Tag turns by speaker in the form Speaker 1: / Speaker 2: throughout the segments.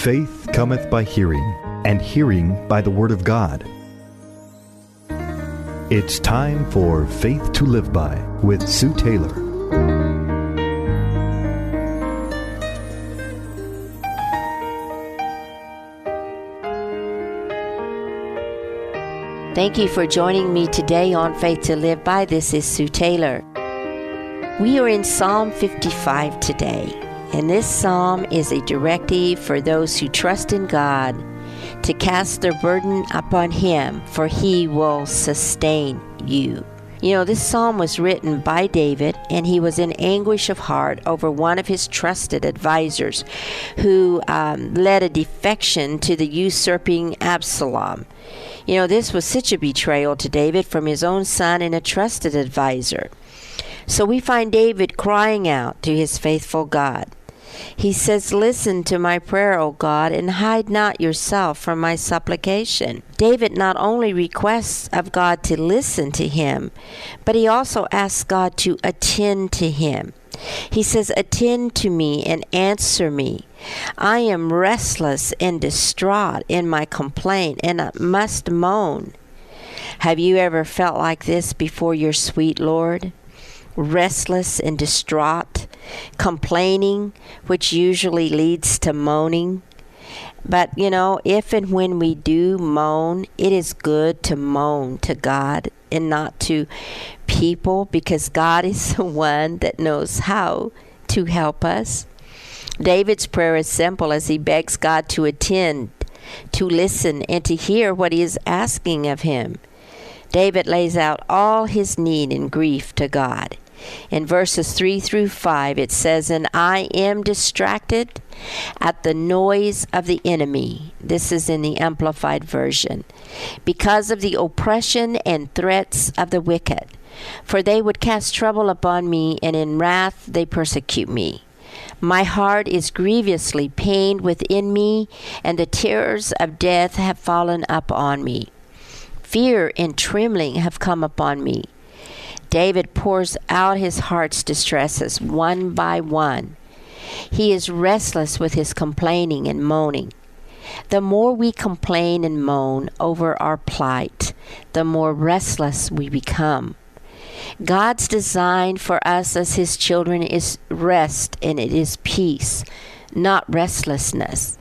Speaker 1: Faith cometh by hearing, and hearing by the Word of God. It's time for Faith to Live By with Sue Taylor.
Speaker 2: Thank you for joining me today on Faith to Live By. This is Sue Taylor. We are in Psalm 55 today, and this psalm is a directive for those who trust in God to cast their burden upon Him, for He will sustain you. You know, this psalm was written by David, and he was in anguish of heart over one of his trusted advisors who led a defection to the usurping Absalom. You know, this was such a betrayal to David from his own son and a trusted advisor. So we find David crying out to his faithful God. He says, "Listen to my prayer, O God, and hide not yourself from my supplication." David not only requests of God to listen to him, but he also asks God to attend to him. He says, "Attend to me and answer me. I am restless and distraught in my complaint, and I must moan." Have you ever felt like this before your sweet Lord? Restless and distraught, complaining, which usually leads to moaning. But, you know, if and when we do moan, it is good to moan to God and not to people, because God is the one that knows how to help us. David's prayer is simple as he begs God to attend, to listen, and to hear what he is asking of him. David lays out all his need and grief to God. In verses 3 through 5, it says, "And I am distracted at the noise of the enemy." This is in the Amplified Version. "Because of the oppression and threats of the wicked. For they would cast trouble upon me, and in wrath they persecute me. My heart is grievously pained within me, and the terrors of death have fallen upon me. Fear and trembling have come upon me." David pours out his heart's distresses one by one. He is restless with his complaining and moaning. The more we complain and moan over our plight, the more restless we become. God's design for us as His children is rest, and it is peace, not restlessness.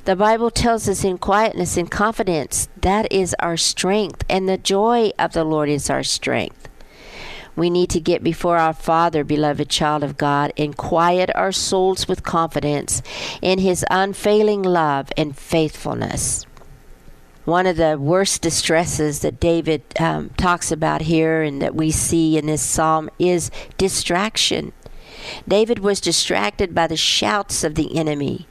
Speaker 2: The Bible tells us in quietness and confidence that is our strength, and the joy of the Lord is our strength. We need to get before our Father, beloved child of God, and quiet our souls with confidence in His unfailing love and faithfulness. One of the worst distresses that David talks about here and that we see in this psalm is distraction. David was distracted by the shouts of the enemy.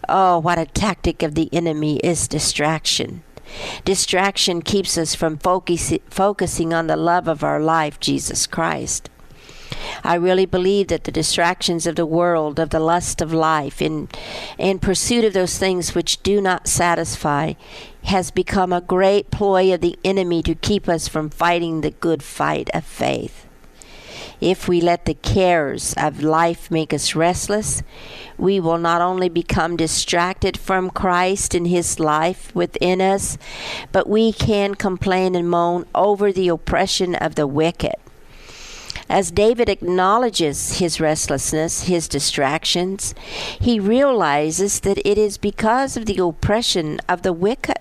Speaker 2: Oh, what a tactic of the enemy is distraction. Distraction keeps us from focusing on the love of our life, Jesus Christ. I really believe that the distractions of the world, of the lust of life, in pursuit of those things which do not satisfy, has become a great ploy of the enemy to keep us from fighting the good fight of faith. If we let the cares of life make us restless, we will not only become distracted from Christ and His life within us, but we can complain and moan over the oppression of the wicked. As David acknowledges his restlessness, his distractions, he realizes that it is because of the oppression of the wicked.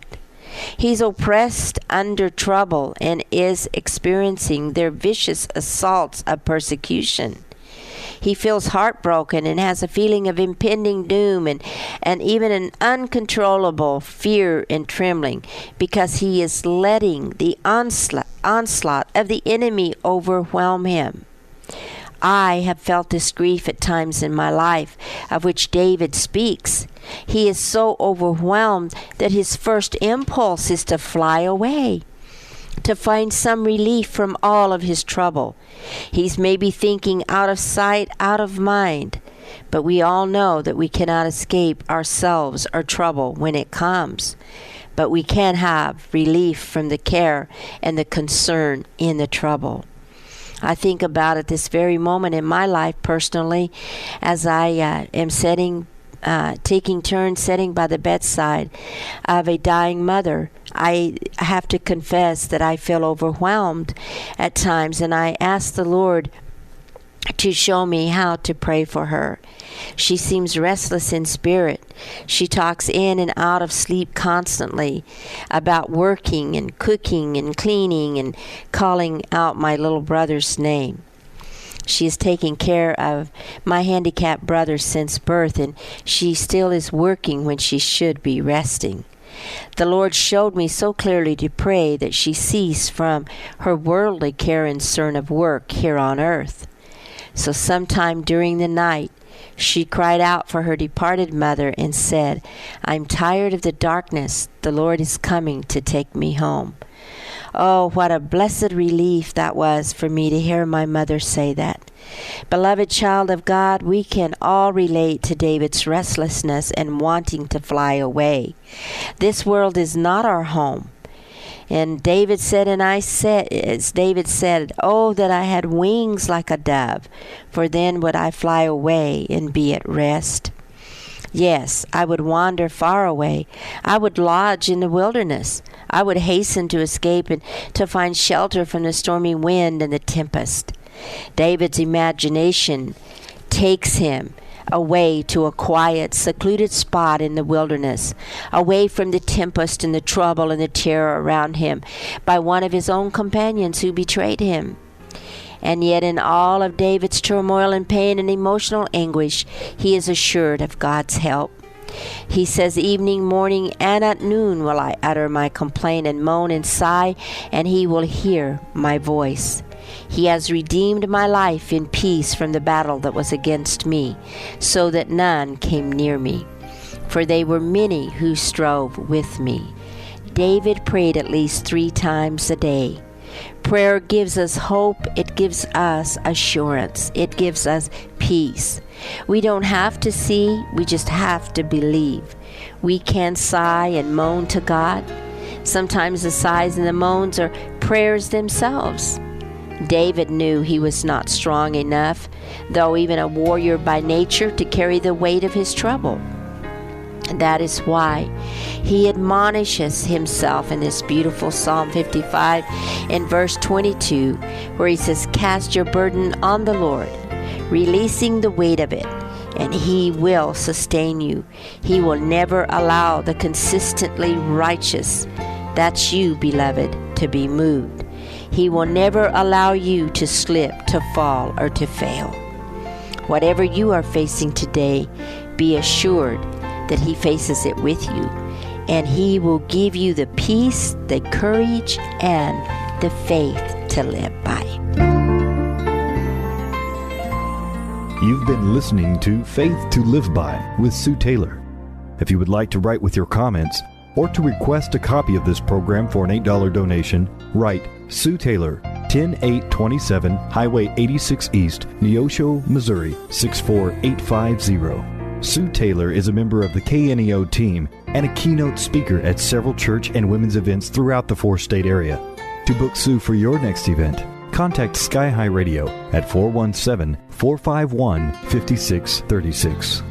Speaker 2: He's oppressed under trouble and is experiencing their vicious assaults of persecution. He feels heartbroken and has a feeling of impending doom and even an uncontrollable fear and trembling because he is letting the onslaught of the enemy overwhelm him. I have felt this grief at times in my life, of which David speaks. He is so overwhelmed that his first impulse is to fly away, to find some relief from all of his trouble. He's maybe thinking out of sight, out of mind, but we all know that we cannot escape ourselves or trouble when it comes. But we can have relief from the care and the concern in the trouble. I think about it this very moment in my life personally as I am setting taking turns sitting by the bedside of a dying mother, I have to confess that I feel overwhelmed at times, and I ask the Lord to show me how to pray for her. She seems restless in spirit. She talks in and out of sleep constantly about working and cooking and cleaning and calling out my little brother's name. She is taking care of my handicapped brother since birth, and she still is working when she should be resting. The Lord showed me so clearly to pray that she cease from her worldly care and concern of work here on earth. So sometime during the night, she cried out for her departed mother and said, "I'm tired of the darkness. The Lord is coming to take me home." Oh, what a blessed relief that was for me to hear my mother say that. Beloved child of God, we can all relate to David's restlessness and wanting to fly away. This world is not our home. And David said, as David said, "Oh, that I had wings like a dove, for then would I fly away and be at rest." Yes, I would wander far away. I would lodge in the wilderness. I would hasten to escape and to find shelter from the stormy wind and the tempest. David's imagination takes him away to a quiet, secluded spot in the wilderness, away from the tempest and the trouble and the terror around him by one of his own companions who betrayed him. And yet in all of David's turmoil and pain and emotional anguish, he is assured of God's help. He says, "Evening, morning, and at noon will I utter my complaint and moan and sigh, and he will hear my voice. He has redeemed my life in peace from the battle that was against me, so that none came near me. For they were many who strove with me." David prayed at least 3 times a day. Prayer gives us hope. It gives us assurance. It gives us peace. We don't have to see. We just have to believe. We can sigh and moan to God. Sometimes the sighs and the moans are prayers themselves. David knew he was not strong enough, though even a warrior by nature, to carry the weight of his trouble. That is why he admonishes himself in this beautiful Psalm 55 in verse 22, where he says, "Cast your burden on the Lord, releasing the weight of it, and he will sustain you. He will never allow the consistently righteous," that's you, beloved, "to be moved. He will never allow you to slip, to fall, or to fail." Whatever you are facing today, be assured that he faces it with you, and he will give you the peace, the courage, and the faith to live by.
Speaker 1: You've been listening to Faith to Live By with Sue Taylor. If you would like to write with your comments or to request a copy of this program for an $8 donation, write Sue Taylor, 10827 Highway 86 East, Neosho, Missouri, 64850. Sue Taylor is a member of the KNEO team and a keynote speaker at several church and women's events throughout the 4-state area. To book Sue for your next event, contact Sky High Radio at 417-451-5636.